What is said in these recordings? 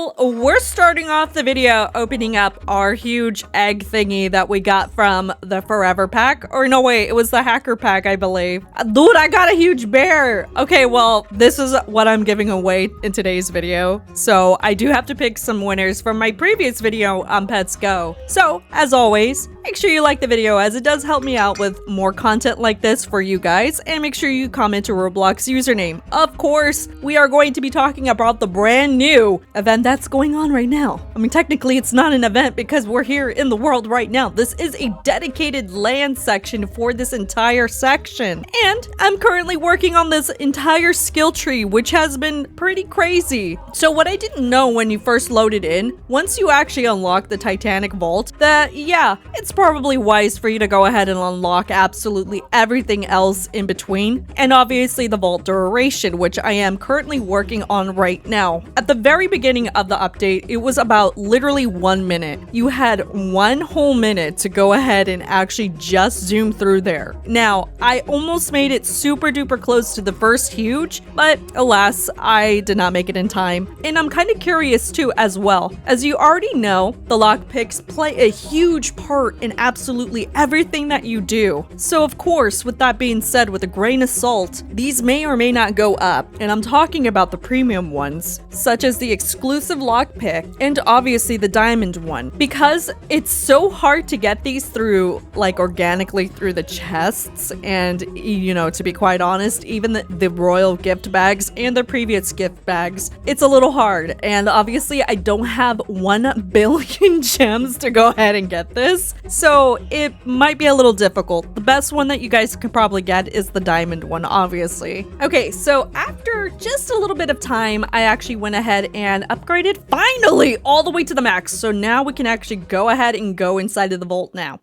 Well, we're starting off the video opening up our huge egg thingy that we got from the Forever pack. Or no, wait, it was the Hacker pack, I believe. Dude, I got a huge bear. Okay, well, this is what I'm giving away in today's video. So I do have to pick some winners from my previous video on Pets Go. So, as always, make sure you like the video as it does help me out with more content like this for you guys. And make sure you comment a Roblox username. Of course, we are going to be talking about the brand new event that's going on right now. I mean, technically it's not an event because we're here in the world right now. This is a dedicated land section for this entire section. And I'm currently working on this entire skill tree, which has been pretty crazy. So what I didn't know when you first loaded in, once you actually unlock the Titanic Vault, that yeah, it's probably wise for you to go ahead and unlock absolutely everything else in between. And obviously the vault duration, which I am currently working on right now. At the very beginning of the update, it was about literally 1 minute. You had 1 whole minute to go ahead and actually just zoom through there. Now, I almost made it super duper close to the first huge, but alas, I did not make it in time. And I'm kind of curious too as well. As you already know, the lockpicks play a huge part in absolutely everything that you do. So of course, with that being said, with a grain of salt, these may or may not go up. And I'm talking about the premium ones, such as the exclusive lockpick and obviously the diamond one, because it's so hard to get these through like organically through the chests. And you know, to be quite honest, even the royal gift bags and the previous gift bags, it's a little hard. And obviously I don't have 1 billion gems to go ahead and get this, so it might be a little difficult. The best one that you guys could probably get is the diamond one, obviously. Okay, so after just a little bit of time, I actually went ahead and upgraded finally all the way to the max. So now we can actually go ahead and go inside of the vault now.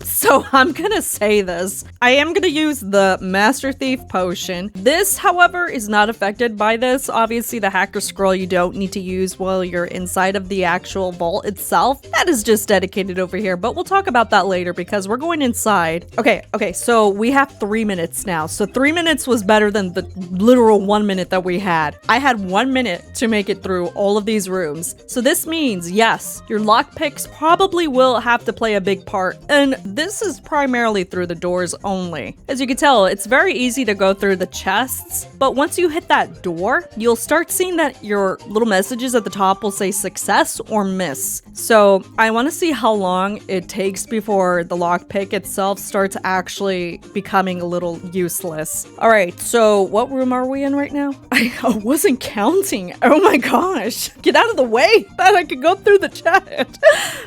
So I'm gonna say this. I am gonna use the Master Thief potion. This, however, is not affected by this. Obviously, the Hacker Scroll you don't need to use while you're inside of the actual vault itself. That is just dedicated over here, but we'll talk about that later because we're going inside. Okay, so we have 3 minutes now. So 3 minutes was better than the literal 1 minute that we had. I had 1 minute to make it through all of these rooms. So this means, yes, your lockpicks probably will have to play a big part. And this is primarily through the doors only. As you can tell, it's very easy to go through the chests, but once you hit that door, you'll start seeing that your little messages at the top will say success or miss. So I want to see how long it takes before the lockpick itself starts actually becoming a little useless. All right, so what room are we in right now? I wasn't counting. Oh my gosh. Get out of the way. Thought I could go through the chat.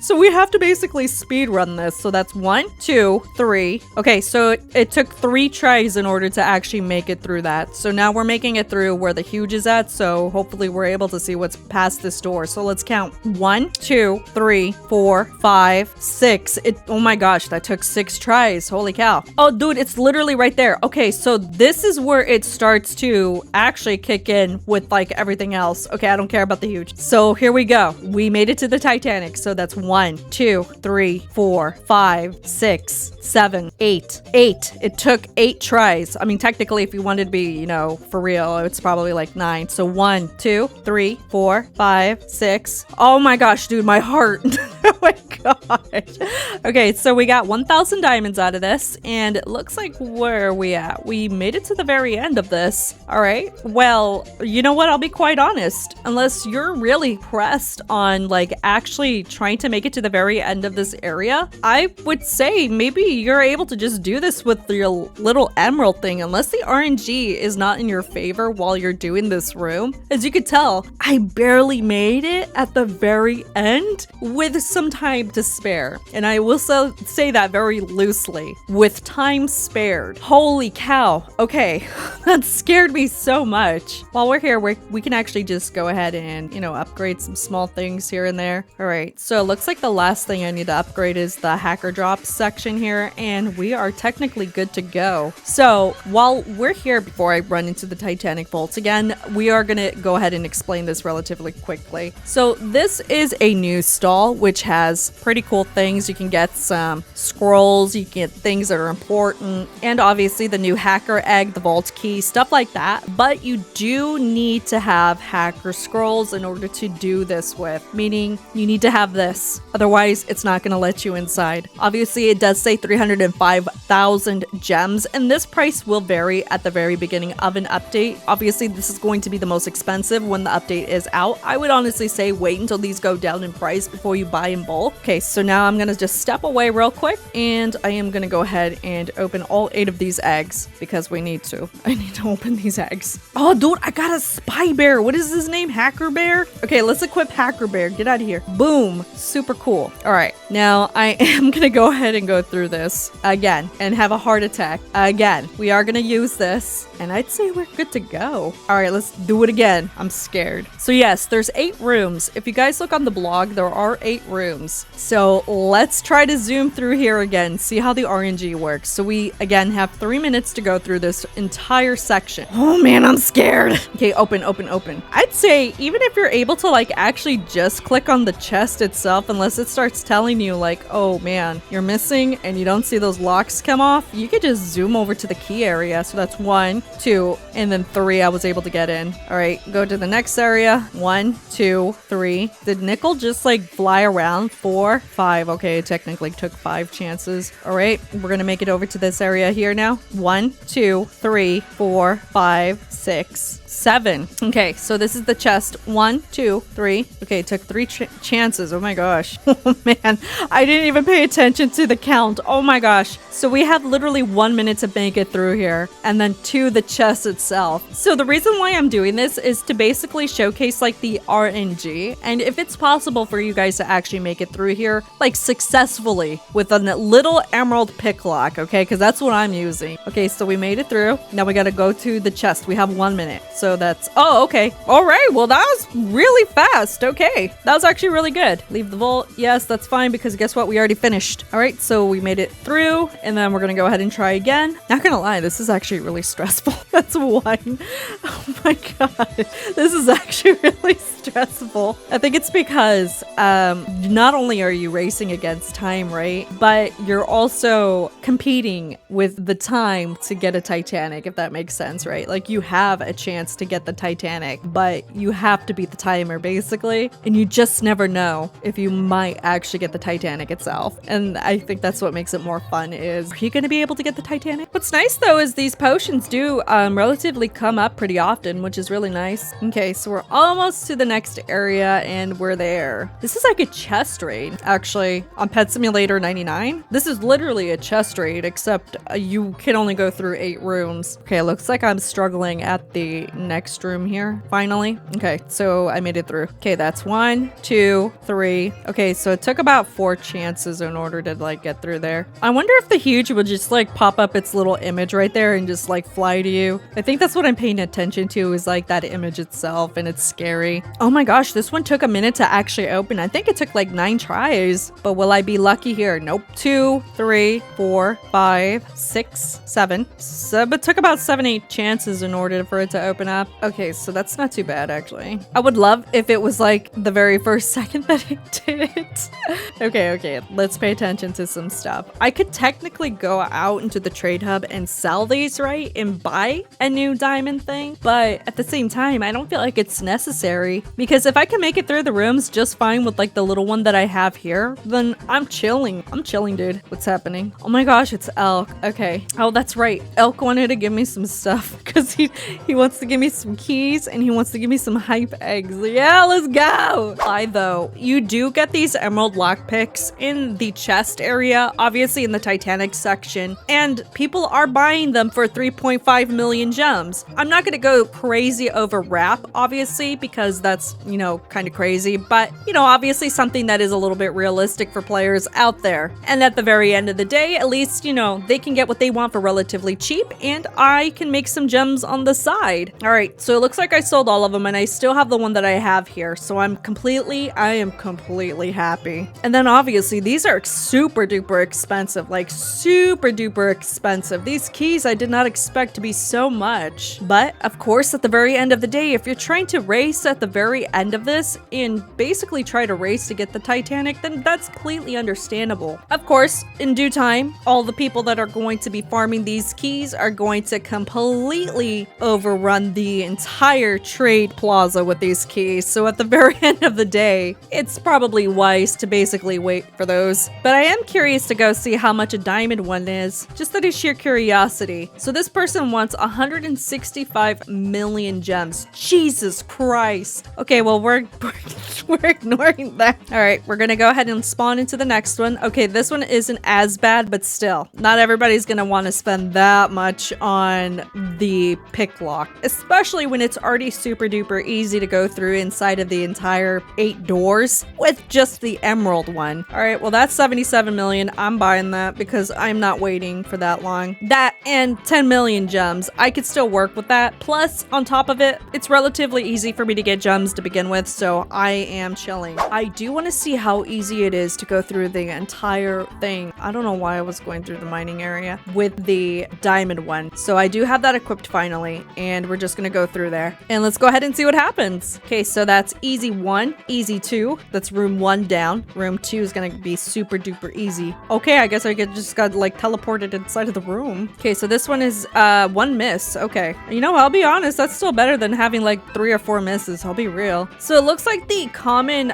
So we have to basically speed run this. So that's 1, 2, 3. Okay, so it took 3 tries in order to actually make it through that. So now we're making it through where the huge is at. So hopefully we're able to see what's past this door. So let's count. 1, 2, 3, 4, 5, 6. Oh my gosh, that took 6 tries. Holy cow. Oh, dude, it's literally right there. Okay, so this is where it starts to actually kick in with like everything else. Okay, I don't care about the huge. So here we go. We made it to the Titanic. So that's 1, 2, 3, 4, 5, 6, 7, 8. 8. It took 8 tries. I mean, technically, if you wanted to be, you know, for real, it's probably like 9. So 1, 2, 3, 4, 5, 6. Oh my gosh, dude, my heart. Oh my gosh. Okay, so we got 1,000 diamonds out of this, and it looks like where are we at? We made it to the very end of this. All right. Well, you know what? I'll be quite honest. Unless you're really pressed on like actually trying to make it to the very end of this area, I would say maybe you're able to just do this with your little emerald thing, unless the RNG is not in your favor while you're doing this room. As you could tell, I barely made it at the very end with some time to spare. And I will say that very loosely, with time spared. Holy cow. Okay, that scared me so much. While we're here, we can actually just go ahead and, you know, upgrade some small things here and there. All right, so it looks like the last thing I need to upgrade is the hacker drop section here, and we are technically good to go. So while we're here, before I run into the Titanic Vault again, we are gonna go ahead and explain this relatively quickly. So this is a new stall, which has pretty cool things. You can get some scrolls, you can get things that are important, and obviously the new hacker egg, the vault key, stuff like that. But you do need to have hacker scrolls in order to do this with, meaning you need to have this. Otherwise, it's not going to let you inside. Obviously, it does say 305,000 gems, and this price will vary at the very beginning of an update. Obviously, this is going to be the most expensive when the update is out. I would honestly say wait until these go down in price before you buy in bulk. Okay, so now I'm gonna just step away real quick, and I am gonna go ahead and open all 8 of these eggs because we need to. I need to open these eggs. Oh, dude, I got a spy bear. What is his name? Hacker bear? Okay, let's equip hacker bear. Get out of here. Boom. Super cool. All right, now I am gonna go ahead and go through this again and have a heart attack again. We are gonna use this, and I'd say we're good to go. All right, let's do it again. I'm scared. So yes, there's 8 rooms. If you guys look on the blog, there are 8 rooms. So let's try to zoom through here again, see how the RNG works. So we again have 3 minutes to go through this entire section. Oh man, I'm scared. Okay, open. I'd say even if you're able to like actually just click on the chest itself, unless it starts telling you like, oh man, you're missing and you don't see those locks come off, you could just zoom over to the key area. So that's 1, 2, and then 3 I was able to get in. All right, go to the next area. 1, 2, 3. Did nickel just like fly around? 4, 5. Okay, it technically took 5 chances. All right, we're gonna make it over to this area here now. 1, 2, 3, 4, 5, 6, 7. Okay, so this is the chest. 1, 2, 3. Okay, it took 3 chances. Oh my gosh. Oh man, I didn't even pay attention to the count. Oh my gosh. So we have literally 1 minute to make it through here, and then 2, the chest itself. So the reason why I'm doing this is to basically showcase like the RNG, and if it's possible for you guys to actually make it through here like successfully with a little emerald pick lock, okay? Because that's what I'm using. Okay, so we made it through. Now we got to go to the chest. We have 1 minute. So that's, oh, okay. All right, well, that was really fast. Okay, that was actually really good. Leave the vault. Yes, that's fine because guess what? We already finished. All right, so we made it through, and then we're gonna go ahead and try again. Not gonna lie, this is actually really stressful. That's why. Oh my god, this is actually really stressful. I think it's because not only are you racing against time, right? But you're also competing with the time to get a Titanic, if that makes sense, right? Like you have a chance to get the Titanic, but you have to beat the timer basically, and you just never know if you might actually get the Titanic itself. And I think that's what makes it more fun is, are you going to be able to get the Titanic? What's nice though is these potions do relatively come up pretty often, which is really nice. Okay, so we're almost to the next area and we're there. This is like a chest raid actually on Pet Simulator 99. This is literally a chest raid, except you can only go through 8 rooms. Okay, it looks like I'm struggling at the next room here finally. Okay, so I made it through. Okay, that's 1, 2, 3. Okay, so it took about 4 chances in order to like get through there. I wonder if the huge would just like pop up its little image right there and just like fly to you. I think that's what I'm paying attention to, is like that image itself, and it's scary. Oh my gosh, this one took a minute to actually open. I think it took like 9 tries, but will I be lucky here? Nope. 2, 3, 4, 5, 6, 7. So it took about 7, 8 chances in order for it to open up. Okay, so that's not too bad actually. I would love if it was like the very first second that it did it. Okay, let's pay attention to some stuff. I could technically go out into the trade hub and sell these, right? And buy a new diamond thing, but at the same time, I don't feel like it's necessary, because if I can make it through the rooms just fine with like the little one that I have here, then I'm chilling. I'm chilling, dude. What's happening? Oh my gosh, it's Elk. Okay. Oh, that's right. Elk wanted to give me some stuff because he wants to give me some keys and he wants to give me some hype eggs. Yeah, let's go. Though, you do get these emerald lockpicks in the chest area, obviously in the Titanic section, and people are buying them for 3.5 million gems. I'm not gonna go crazy over wrap, obviously, because that's, you know, kind of crazy, but, you know, obviously something that is a little bit realistic for players out there. And at the very end of the day, at least, you know, they can get what they want for relatively cheap, and I can make some gems on the side. All right, so it looks like I sold all of them, and I still have the one that I have here, so I am completely happy. And then obviously these are super duper expensive, like super duper expensive. These keys I did not expect to be so much, but of course at the very end of the day, if you're trying to race at the very end of this and basically try to race to get the Titanic, panic, then that's completely understandable. Of course, in due time, all the people that are going to be farming these keys are going to completely overrun the entire trade plaza with these keys. So at the very end of the day, it's probably wise to basically wait for those. But I am curious to go see how much a diamond one is, just out of sheer curiosity. So this person wants 165 million gems. Jesus Christ. Okay, well, we're ignoring that. All right, we're gonna go ahead and spawn into the next one. Okay, this one isn't as bad, but still, not everybody's gonna want to spend that much on the pick lock, especially when it's already super duper easy to go through inside of the entire 8 doors with just the emerald one. All right, well, that's 77 million. I'm buying that because I'm not waiting for that long. That and 10 million gems. I could still work with that. Plus, on top of it, it's relatively easy for me to get gems to begin with, so I am chilling. I do want to see how easy it is to go through the entire thing. I don't know why I was going through the mining area with the diamond one. So I do have that equipped finally, and we're just gonna go through there. And let's go ahead and see what happens. Okay, so that's easy 1, easy 2. That's room 1 down. Room 2 is gonna be super duper easy. Okay, I guess I just got like teleported inside of the room. Okay, so this one is 1 miss. Okay, you know, I'll be honest, that's still better than having like 3 or 4 misses. I'll be real. So it looks like the common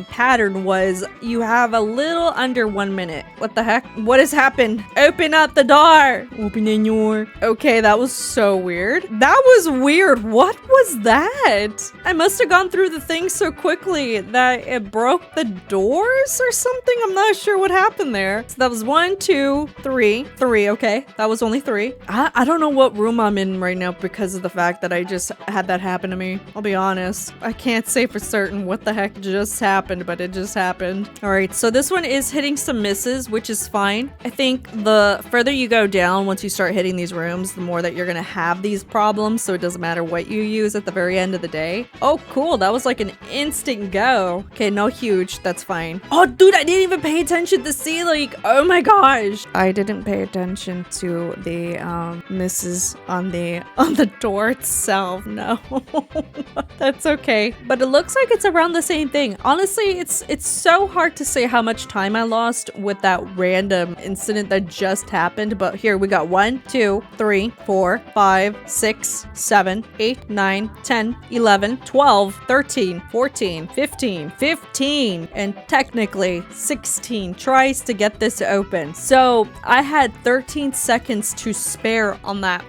pattern was you have a little under 1 minute. What the heck? What has happened? Open up the door. Open in your. Okay, that was so weird. That was weird. What was that? I must have gone through the thing so quickly that it broke the doors or something. I'm not sure what happened there. So that was 1, 2, 3. 3, okay. That was only 3. I don't know what room I'm in right now because of the fact that I just had that happen to me. I'll be honest. I can't say for certain what the heck just happened, but it just happened. All right, so this one is hitting some misses, which is fine. I think the further you go down, once you start hitting these rooms, the more that you're gonna have these problems, so it doesn't matter what you use at the very end of the day. Oh, cool. That was like an instant go. Okay, no huge. That's fine. Oh, dude, I didn't even pay attention to see, like, oh my gosh. I didn't pay attention to the misses on the door itself. No. That's okay. But it looks like it's around the same thing. Honestly, it's so hard to say how much time I lost with that random incident that just happened. But here we got 1, 2, 3, 4, 5, 6, 7, 8, 9, 10, 11, 12, 13, 14, 15, and technically 16 tries to get this open. So I had 13 seconds to spare on that.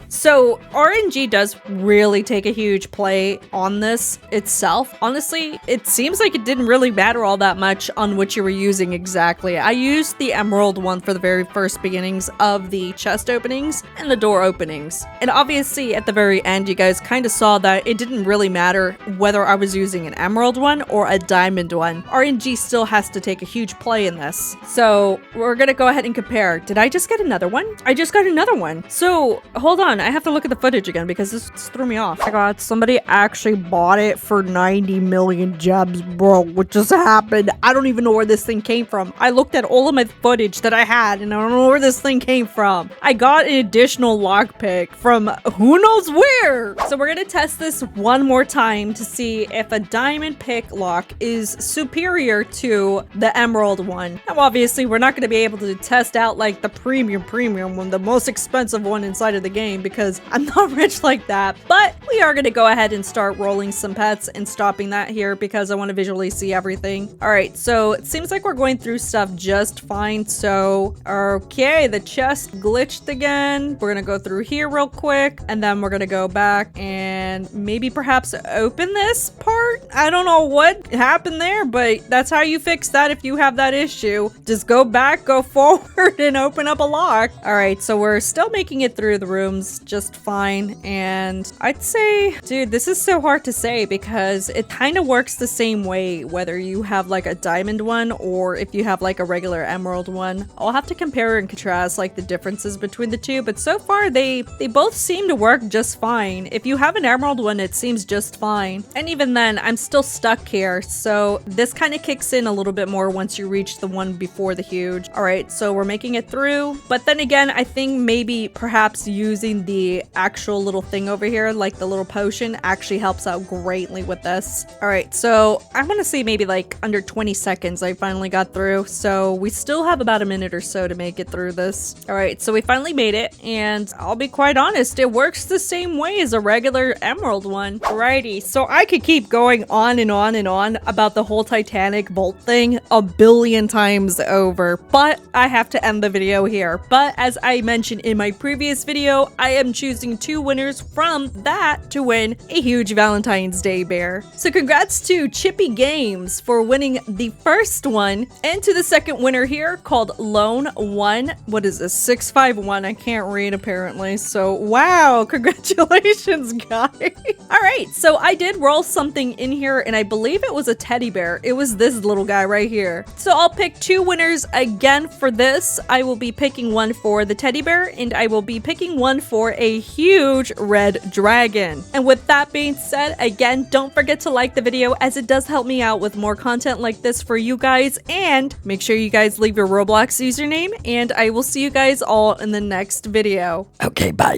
So RNG does really take a huge play on this itself. Honestly, it seems like it didn't really matter all that much on what you were using exactly. I used the emerald one for the very first beginnings of the chest openings and the door openings. And obviously at the very end, you guys kind of saw that it didn't really matter whether I was using an emerald one or a diamond one. RNG still has to take a huge play in this. So we're gonna go ahead and compare. Did I just get another one? I just got another one. So hold on, I have to look at the footage again because this threw me off. Oh my god, somebody actually bought it for 90 million gems, bro. What just happened? I don't even know where this thing came from. I looked at all of my footage that I had and I don't know where this thing came from. I got an additional lockpick from who knows where. So we're gonna test this one more time to see if a diamond pick lock is superior to the emerald one. Now obviously we're not gonna be able to test out like the premium one, the most expensive one inside of the game because I'm not rich like that. But we are gonna go ahead and start rolling some pets and stopping that here because I want to visually see everything. All right, so it seems like we're going through stuff just fine. So okay, the chest glitched again. We're gonna go through here real quick and then we're gonna go back and maybe perhaps open this part. I don't know what happened there, but that's how you fix that if you have that issue. Just go back, go forward, and open up a lock. All right, so we're still making it through the rooms just fine. And I'd say, dude, this is so hard to say because it kind of works the same way whether you have like a diamond one or if you have like a regular emerald one. I'll have to compare and contrast like the differences between the two, but so far they both seem to work just fine. If you have an emerald one, it seems just fine. And even then, I'm still stuck here. So this kind of kicks in a little bit more once you reach the one before the huge. All right, so we're making it through. But then again, I think maybe perhaps using the actual little thing over here, like the little potion, actually helps out greatly with this. All All right, so I'm gonna say maybe like under 20 seconds I finally got through. So we still have about a minute or so to make it through this. All right, so we finally made it, and I'll be quite honest, it works the same way as a regular emerald one. Alrighty, so I could keep going on and on and on about the whole Titanic Vault thing a billion times over, but I have to end the video here. But as I mentioned in my previous video, I am choosing 2 winners from that to win a huge Valentine's Day bear. So congrats to Chippy Games for winning the first one, and to the second winner here called Lone One. What is this? 651. I can't read apparently. So wow, congratulations, guys. All right, so I did roll something in here, and I believe it was a teddy bear. It was this little guy right here. So I'll pick 2 winners again for this. I will be picking one for the teddy bear, and I will be picking one for a huge red dragon. And with that being said, again, don't forget to like the video, as it does help me out with more content like this for you guys, and make sure you guys leave your Roblox username, and I will see you guys all in the next video. Okay, bye.